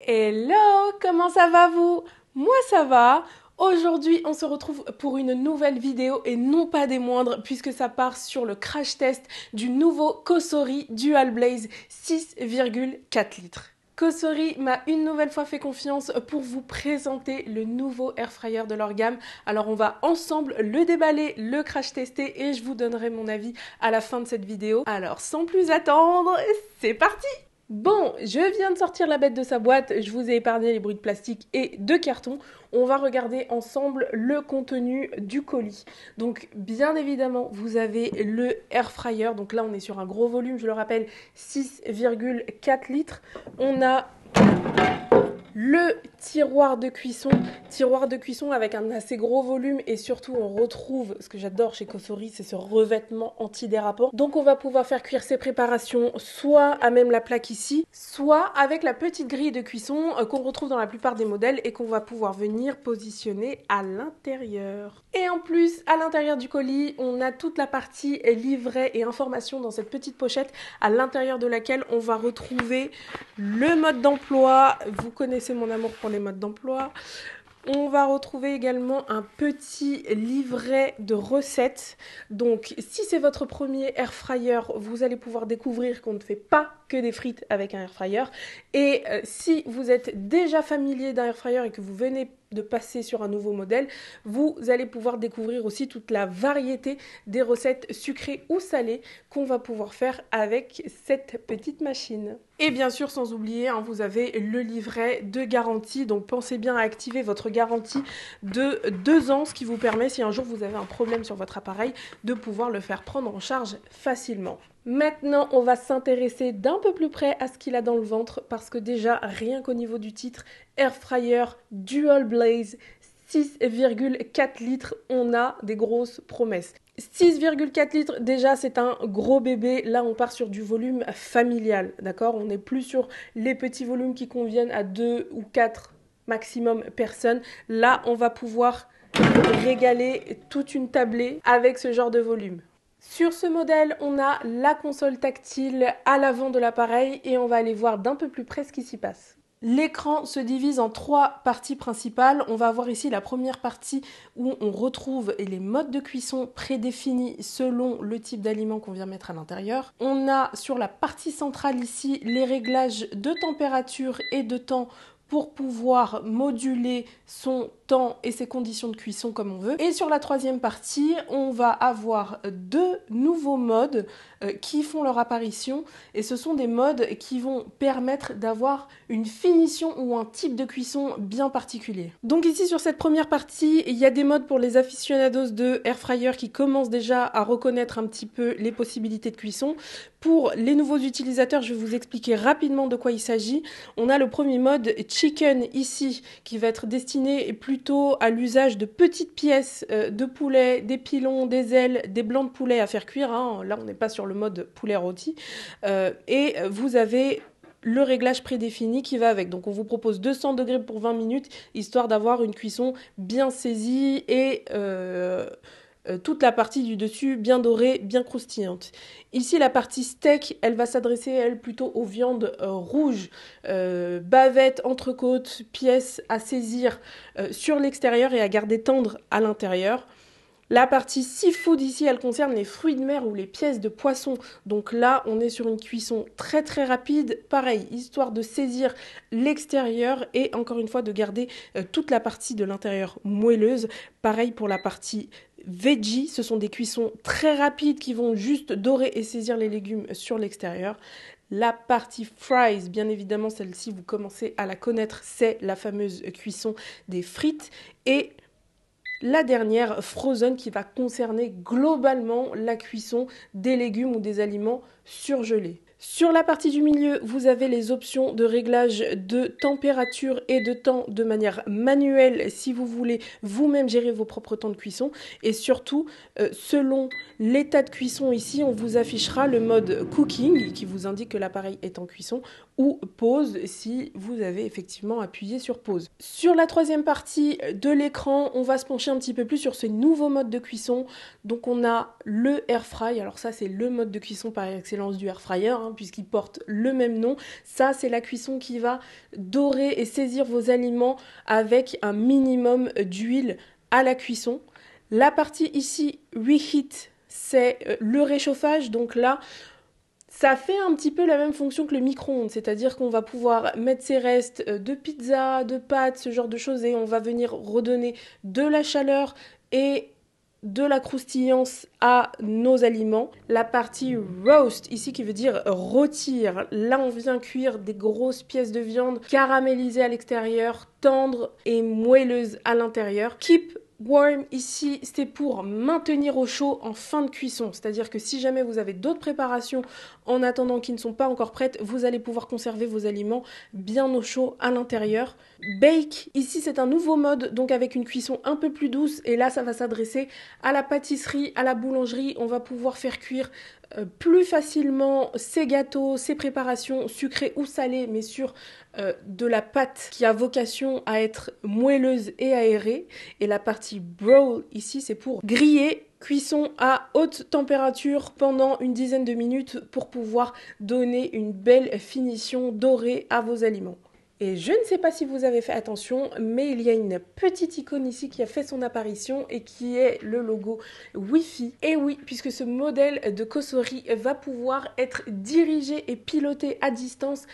Hello, comment ça va vous? Moi ça va. Aujourd'hui on se retrouve pour une nouvelle vidéo et non pas des moindres puisque ça part sur le crash test du nouveau Cosori Dual Blaze 6,4 litres. Cosori m'a une nouvelle fois fait confiance pour vous présenter le nouveau air fryer de leur gamme. Alors on va ensemble le déballer, le crash tester et je vous donnerai mon avis à la fin de cette vidéo. Alors sans plus attendre, c'est parti! Bon, je viens de sortir la bête de sa boîte, je vous ai épargné les bruits de plastique et de carton. On va regarder ensemble le contenu du colis. Donc bien évidemment, vous avez le air fryer. Donc là, on est sur un gros volume, je le rappelle, 6,4 litres. On a le tiroir de cuisson avec un assez gros volume et surtout on retrouve, ce que j'adore chez Cosori, c'est ce revêtement antidérapant. Donc on va pouvoir faire cuire ces préparations soit à même la plaque ici, soit avec la petite grille de cuisson qu'on retrouve dans la plupart des modèles et qu'on va pouvoir venir positionner à l'intérieur. Et en plus, à l'intérieur du colis, on a toute la partie livret et information dans cette petite pochette à l'intérieur de laquelle on va retrouver le mode d'emploi. Vous connaissez mon amour pour les modes d'emploi. On va retrouver également un petit livret de recettes. Donc, si c'est votre premier air fryer, vous allez pouvoir découvrir qu'on ne fait pas que des frites avec un air fryer. Et si vous êtes déjà familier d'un air fryer et que vous venez de passer sur un nouveau modèle, vous allez pouvoir découvrir aussi toute la variété des recettes sucrées ou salées qu'on va pouvoir faire avec cette petite machine. Et bien sûr, sans oublier, vous avez le livret de garantie, donc pensez bien à activer votre garantie de 2 ans, ce qui vous permet, si un jour vous avez un problème sur votre appareil, de pouvoir le faire prendre en charge facilement. Maintenant, on va s'intéresser d'un peu plus près à ce qu'il a dans le ventre, parce que déjà, rien qu'au niveau du titre, Air Fryer Dual Blaze 6,4 litres, on a des grosses promesses. 6,4 litres, déjà c'est un gros bébé. Là on part sur du volume familial, d'accord? On n'est plus sur les petits volumes qui conviennent à 2 ou 4 maximum personnes. Là on va pouvoir régaler toute une tablée avec ce genre de volume. Sur ce modèle, on a la console tactile à l'avant de l'appareil et on va aller voir d'un peu plus près ce qui s'y passe. L'écran se divise en 3 parties principales. On va avoir ici la première partie où on retrouve les modes de cuisson prédéfinis selon le type d'aliment qu'on vient mettre à l'intérieur. On a sur la partie centrale ici les réglages de température et de temps pour pouvoir moduler son temps et ses conditions de cuisson comme on veut. Et sur la troisième partie, on va avoir 2 nouveaux modes qui font leur apparition et ce sont des modes qui vont permettre d'avoir une finition ou un type de cuisson bien particulier. Donc ici sur cette première partie, il y a des modes pour les aficionados de air fryer qui commencent déjà à reconnaître un petit peu les possibilités de cuisson. Pour les nouveaux utilisateurs, je vais vous expliquer rapidement de quoi il s'agit. On a le premier mode chicken ici qui va être destiné plutôt à l'usage de petites pièces de poulet, des pilons, des ailes, des blancs de poulet à faire cuire. Là, on n'est pas sur le mode poulet rôti. Et vous avez le réglage prédéfini qui va avec. Donc on vous propose 200 degrés pour 20 minutes, histoire d'avoir une cuisson bien saisie et toute la partie du dessus bien dorée, bien croustillante. Ici, la partie steak, elle va s'adresser, elle, plutôt aux viandes rouges, bavettes, entrecôtes, pièces à saisir sur l'extérieur et à garder tendre à l'intérieur. La partie seafood ici, elle concerne les fruits de mer ou les pièces de poisson. Donc là, on est sur une cuisson très très rapide. Pareil, histoire de saisir l'extérieur et encore une fois de garder toute la partie de l'intérieur moelleuse. Pareil pour la partie veggie, ce sont des cuissons très rapides qui vont juste dorer et saisir les légumes sur l'extérieur. La partie fries, bien évidemment, celle-ci, vous commencez à la connaître, c'est la fameuse cuisson des frites. Et la dernière, frozen, qui va concerner globalement la cuisson des légumes ou des aliments surgelés. Sur la partie du milieu, vous avez les options de réglage de température et de temps de manière manuelle si vous voulez vous-même gérer vos propres temps de cuisson. Et surtout, selon l'état de cuisson ici, on vous affichera le mode cooking qui vous indique que l'appareil est en cuisson ou pause si vous avez effectivement appuyé sur pause. Sur la troisième partie de l'écran, on va se pencher un petit peu plus sur ce nouveau mode de cuisson. Donc on a le air fry, alors ça c'est le mode de cuisson par excellence du air fryer, puisqu'il porte le même nom. Ça c'est la cuisson qui va dorer et saisir vos aliments avec un minimum d'huile à la cuisson. La partie ici, reheat, c'est le réchauffage, donc là, ça fait un petit peu la même fonction que le micro-ondes, c'est-à-dire qu'on va pouvoir mettre ses restes de pizza, de pâtes, ce genre de choses, et on va venir redonner de la chaleur et de la croustillance à nos aliments. La partie roast, ici qui veut dire rôtir, là on vient cuire des grosses pièces de viande caramélisées à l'extérieur, tendres et moelleuses à l'intérieur. Keep warm, ici, c'est pour maintenir au chaud en fin de cuisson. C'est-à-dire que si jamais vous avez d'autres préparations en attendant qui ne sont pas encore prêtes, vous allez pouvoir conserver vos aliments bien au chaud à l'intérieur. Bake, ici, c'est un nouveau mode, donc avec une cuisson un peu plus douce. Et là, ça va s'adresser à la pâtisserie, à la boulangerie. On va pouvoir faire cuire plus facilement ces gâteaux, ces préparations sucrées ou salées, mais sur de la pâte qui a vocation à être moelleuse et aérée. Et la partie broil, ici, c'est pour griller, cuisson à haute température pendant une dizaine de minutes pour pouvoir donner une belle finition dorée à vos aliments. Et je ne sais pas si vous avez fait attention, mais il y a une petite icône ici qui a fait son apparition et qui est le logo Wi-Fi. Et oui, puisque ce modèle de Cosori va pouvoir être dirigé et piloté à distance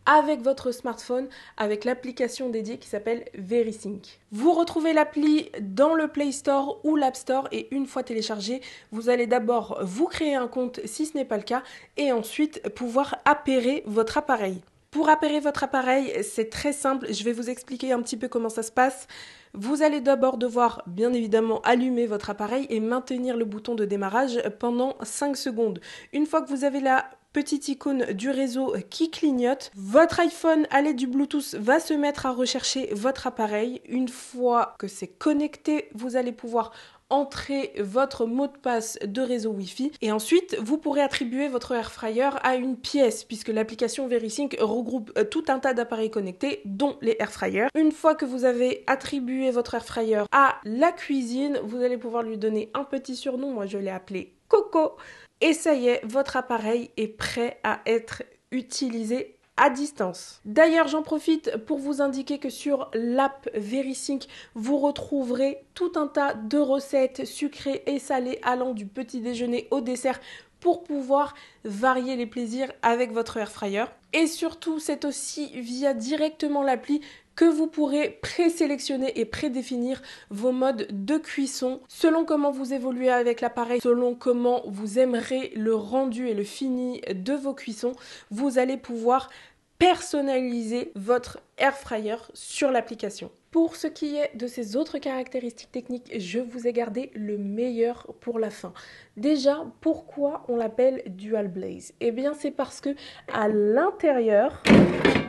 avec votre smartphone, avec l'application dédiée qui s'appelle VerySync. Vous retrouvez l'appli dans le Play Store ou l'App Store et une fois téléchargé, vous allez d'abord vous créer un compte si ce n'est pas le cas et ensuite pouvoir appairer votre appareil. Pour appairer votre appareil, c'est très simple, je vais vous expliquer un petit peu comment ça se passe. Vous allez d'abord devoir, bien évidemment, allumer votre appareil et maintenir le bouton de démarrage pendant 5 secondes. Une fois que vous avez la petite icône du réseau qui clignote, votre iPhone à l'aide du Bluetooth va se mettre à rechercher votre appareil. Une fois que c'est connecté, vous allez pouvoir entrer votre mot de passe de réseau Wi-Fi et ensuite vous pourrez attribuer votre air fryer à une pièce puisque l'application VerySync regroupe tout un tas d'appareils connectés dont les air fryers. Une fois que vous avez attribué votre air fryer à la cuisine, vous allez pouvoir lui donner un petit surnom, moi je l'ai appelé Coco et ça y est, votre appareil est prêt à être utilisé à distance. D'ailleurs, j'en profite pour vous indiquer que sur l'app VerySync, vous retrouverez tout un tas de recettes sucrées et salées allant du petit déjeuner au dessert pour pouvoir varier les plaisirs avec votre air fryer. Et surtout, c'est aussi via directement l'appli que vous pourrez présélectionner et prédéfinir vos modes de cuisson selon comment vous évoluez avec l'appareil, selon comment vous aimerez le rendu et le fini de vos cuissons. Vous allez pouvoir personnaliser votre air fryer sur l'application. Pour ce qui est de ces autres caractéristiques techniques, je vous ai gardé le meilleur pour la fin. Déjà, pourquoi on l'appelle Dual Blaze? Eh bien, c'est parce que à l'intérieur,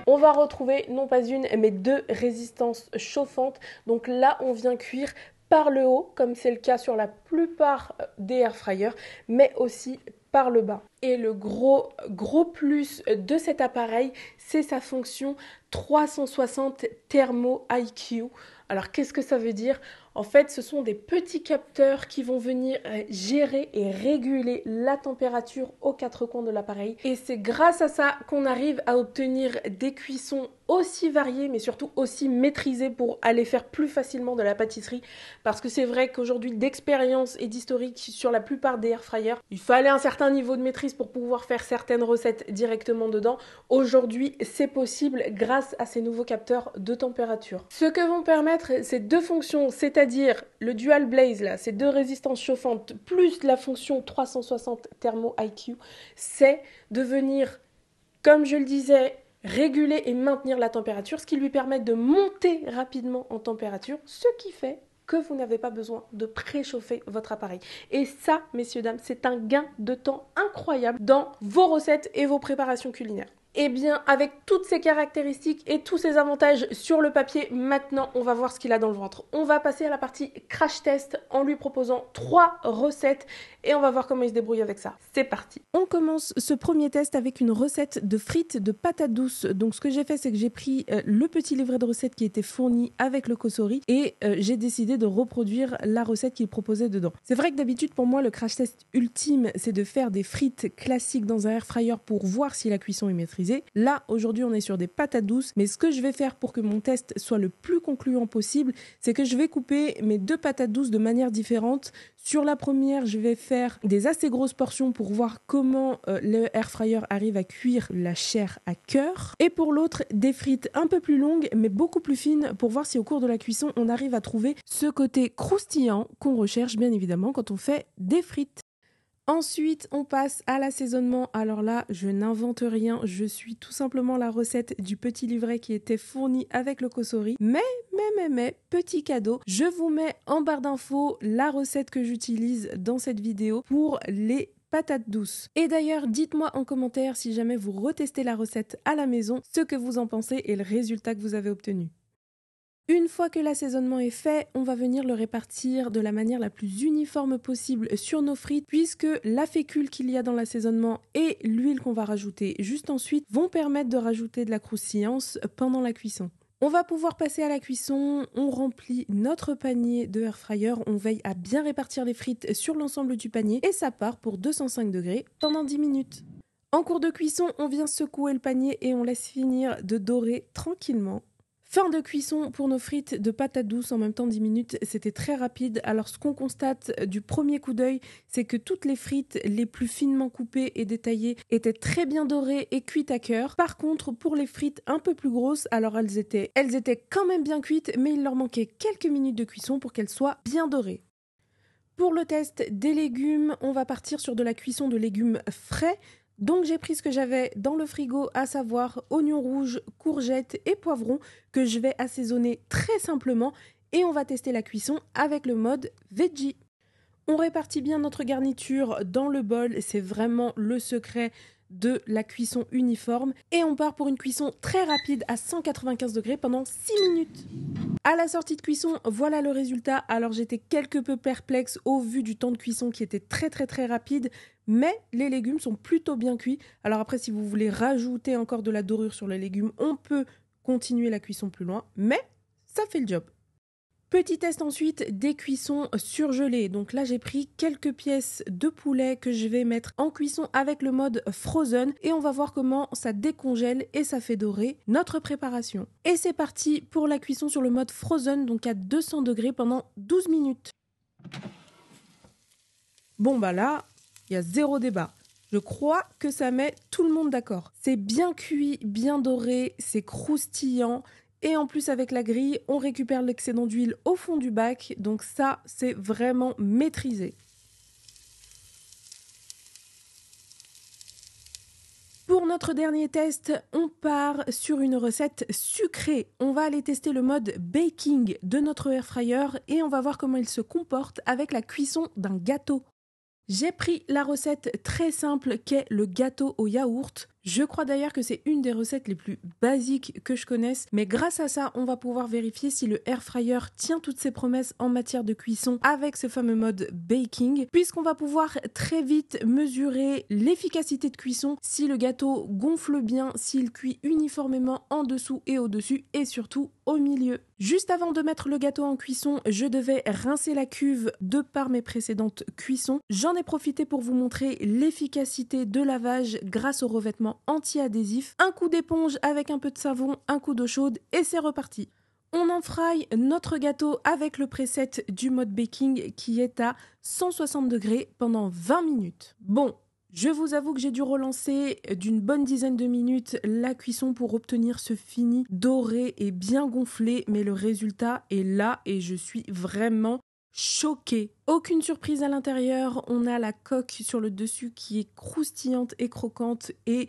on va retrouver non pas une, mais 2 résistances chauffantes. Donc là, on vient cuire par le haut, comme c'est le cas sur la plupart des air fryers, mais aussi par le bas. Et le gros plus de cet appareil, c'est sa fonction 360 Thermo IQ. Alors qu'est-ce que ça veut dire? En fait, ce sont des petits capteurs qui vont venir gérer et réguler la température aux 4 coins de l'appareil. Et c'est grâce à ça qu'on arrive à obtenir des cuissons aussi variées, mais surtout aussi maîtrisées pour aller faire plus facilement de la pâtisserie. Parce que c'est vrai qu'aujourd'hui, d'expérience et d'historique sur la plupart des air fryers, il fallait un certain niveau de maîtrise pour pouvoir faire certaines recettes directement dedans. Aujourd'hui, c'est possible grâce à ces nouveaux capteurs de température. Ce que vont permettre ces 2 fonctions, c'est-à-dire le Dual Blaze, là, ces 2 résistances chauffantes, plus la fonction 360 Thermo IQ, c'est de venir, comme je le disais, réguler et maintenir la température, ce qui lui permet de monter rapidement en température, ce qui fait que vous n'avez pas besoin de préchauffer votre appareil. Et ça, messieurs, dames, c'est un gain de temps incroyable dans vos recettes et vos préparations culinaires. Eh bien, avec toutes ces caractéristiques et tous ces avantages sur le papier, maintenant, on va voir ce qu'il a dans le ventre. On va passer à la partie crash test en lui proposant 3 recettes et on va voir comment il se débrouille avec ça. C'est parti. On commence ce premier test avec une recette de frites de patates douces. Donc, ce que j'ai fait, c'est que j'ai pris le petit livret de recettes qui était fourni avec le Cosori et j'ai décidé de reproduire la recette qu'il proposait dedans. C'est vrai que d'habitude, pour moi, le crash test ultime, c'est de faire des frites classiques dans un air fryer pour voir si la cuisson est maîtrisée. Là, aujourd'hui, on est sur des patates douces, mais ce que je vais faire pour que mon test soit le plus concluant possible, c'est que je vais couper mes 2 patates douces de manière différente. Sur la première, je vais faire des assez grosses portions pour voir comment le air fryer arrive à cuire la chair à cœur. Et pour l'autre, des frites un peu plus longues, mais beaucoup plus fines pour voir si au cours de la cuisson, on arrive à trouver ce côté croustillant qu'on recherche bien évidemment quand on fait des frites. Ensuite, on passe à l'assaisonnement. Alors là, je n'invente rien, je suis tout simplement la recette du petit livret qui était fourni avec le Cosori. Mais, petit cadeau, je vous mets en barre d'infos la recette que j'utilise dans cette vidéo pour les patates douces. Et d'ailleurs, dites-moi en commentaire si jamais vous retestez la recette à la maison, ce que vous en pensez et le résultat que vous avez obtenu. Une fois que l'assaisonnement est fait, on va venir le répartir de la manière la plus uniforme possible sur nos frites puisque la fécule qu'il y a dans l'assaisonnement et l'huile qu'on va rajouter juste ensuite vont permettre de rajouter de la croustillance pendant la cuisson. On va pouvoir passer à la cuisson, on remplit notre panier de air fryer, on veille à bien répartir les frites sur l'ensemble du panier et ça part pour 205 degrés pendant 10 minutes. En cours de cuisson, on vient secouer le panier et on laisse finir de dorer tranquillement. Fin de cuisson pour nos frites de patates douces en même temps 10 minutes, c'était très rapide. Alors ce qu'on constate du premier coup d'œil, c'est que toutes les frites les plus finement coupées et détaillées étaient très bien dorées et cuites à cœur. Par contre, pour les frites un peu plus grosses, alors elles étaient quand même bien cuites, mais il leur manquait quelques minutes de cuisson pour qu'elles soient bien dorées. Pour le test des légumes, on va partir sur de la cuisson de légumes frais. Donc j'ai pris ce que j'avais dans le frigo, à savoir oignons rouges, courgettes et poivrons que je vais assaisonner très simplement et on va tester la cuisson avec le mode veggie. On répartit bien notre garniture dans le bol, c'est vraiment le secret de la cuisson uniforme et on part pour une cuisson très rapide à 195 degrés pendant 6 minutes. À la sortie de cuisson, voilà le résultat. Alors j'étais quelque peu perplexe au vu du temps de cuisson qui était très rapide, mais les légumes sont plutôt bien cuits. Alors après, si vous voulez rajouter encore de la dorure sur les légumes, on peut continuer la cuisson plus loin, mais ça fait le job. Petit test ensuite des cuissons surgelées. Donc là, j'ai pris quelques pièces de poulet que je vais mettre en cuisson avec le mode frozen et on va voir comment ça décongèle et ça fait dorer notre préparation. Et c'est parti pour la cuisson sur le mode frozen, donc à 200 degrés pendant 12 minutes. Bon bah là, il y a zéro débat. Je crois que ça met tout le monde d'accord. C'est bien cuit, bien doré, c'est croustillant. Et en plus, avec la grille, on récupère l'excédent d'huile au fond du bac. Donc ça, c'est vraiment maîtrisé. Pour notre dernier test, on part sur une recette sucrée. On va aller tester le mode baking de notre air fryer et on va voir comment il se comporte avec la cuisson d'un gâteau. J'ai pris la recette très simple qu'est le gâteau au yaourt. Je crois d'ailleurs que c'est une des recettes les plus basiques que je connaisse, mais grâce à ça, on va pouvoir vérifier si le air fryer tient toutes ses promesses en matière de cuisson avec ce fameux mode baking, puisqu'on va pouvoir très vite mesurer l'efficacité de cuisson, si le gâteau gonfle bien, s'il cuit uniformément en dessous et au-dessus, et surtout au milieu. Juste avant de mettre le gâteau en cuisson, je devais rincer la cuve de par mes précédentes cuissons. J'en ai profité pour vous montrer l'efficacité de lavage grâce au revêtement anti-adhésif. Un coup d'éponge avec un peu de savon, un coup d'eau chaude et c'est reparti. On enfraye notre gâteau avec le preset du mode baking qui est à 160 degrés pendant 20 minutes. Bon, je vous avoue que j'ai dû relancer d'une bonne dizaine de minutes la cuisson pour obtenir ce fini doré et bien gonflé, mais le résultat est là et je suis vraiment choquée. Aucune surprise à l'intérieur, on a la coque sur le dessus qui est croustillante et croquante et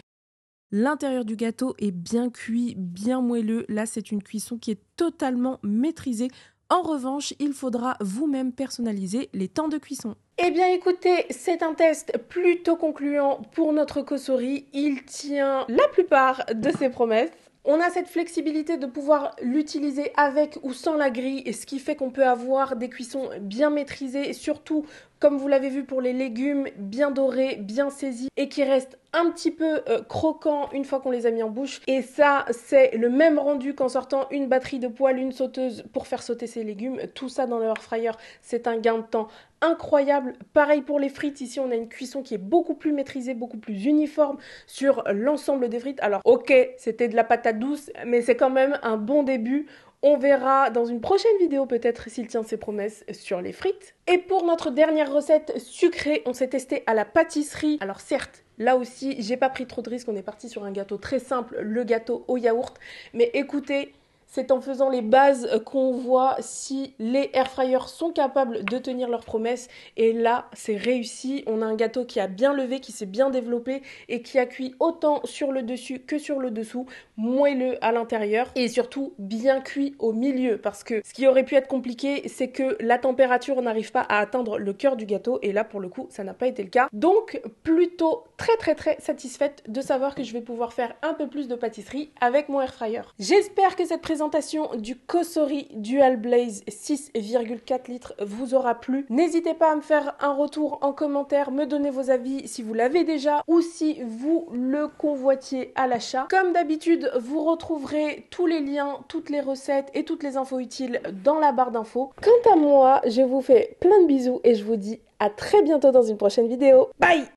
l'intérieur du gâteau est bien cuit, bien moelleux. Là, c'est une cuisson qui est totalement maîtrisée. En revanche, il faudra vous-même personnaliser les temps de cuisson. Eh bien écoutez, c'est un test plutôt concluant pour notre Cosori. Il tient la plupart de ses promesses. On a cette flexibilité de pouvoir l'utiliser avec ou sans la grille, ce qui fait qu'on peut avoir des cuissons bien maîtrisées, surtout comme vous l'avez vu pour les légumes, bien dorés, bien saisis et qui restent un petit peu croquants une fois qu'on les a mis en bouche. Et ça, c'est le même rendu qu'en sortant une batterie de poêle, une sauteuse pour faire sauter ses légumes. Tout ça dans le air fryer, c'est un gain de temps incroyable. Pareil pour les frites, ici on a une cuisson qui est beaucoup plus maîtrisée, beaucoup plus uniforme sur l'ensemble des frites. Alors ok, c'était de la patate douce, mais c'est quand même un bon début. On verra dans une prochaine vidéo peut-être s'il tient ses promesses sur les frites. Et pour notre dernière recette sucrée, on s'est testé à la pâtisserie. Alors certes, là aussi, j'ai pas pris trop de risques, on est parti sur un gâteau très simple, le gâteau au yaourt. Mais écoutez, c'est en faisant les bases qu'on voit si les airfryers sont capables de tenir leurs promesses. Et là, c'est réussi. On a un gâteau qui a bien levé, qui s'est bien développé et qui a cuit autant sur le dessus que sur le dessous, moelleux à l'intérieur et surtout bien cuit au milieu. Parce que ce qui aurait pu être compliqué, c'est que la température n'arrive pas à atteindre le cœur du gâteau. Et là, pour le coup, ça n'a pas été le cas. Donc, plutôt très satisfaite de savoir que je vais pouvoir faire un peu plus de pâtisserie avec mon airfryer. J'espère que cette présentation du Cosori Dual Blaze 6,4 litres vous aura plu. N'hésitez pas à me faire un retour en commentaire, me donner vos avis si vous l'avez déjà ou si vous le convoitiez à l'achat. Comme d'habitude, vous retrouverez tous les liens, toutes les recettes et toutes les infos utiles dans la barre d'infos. Quant à moi, je vous fais plein de bisous et je vous dis à très bientôt dans une prochaine vidéo. Bye!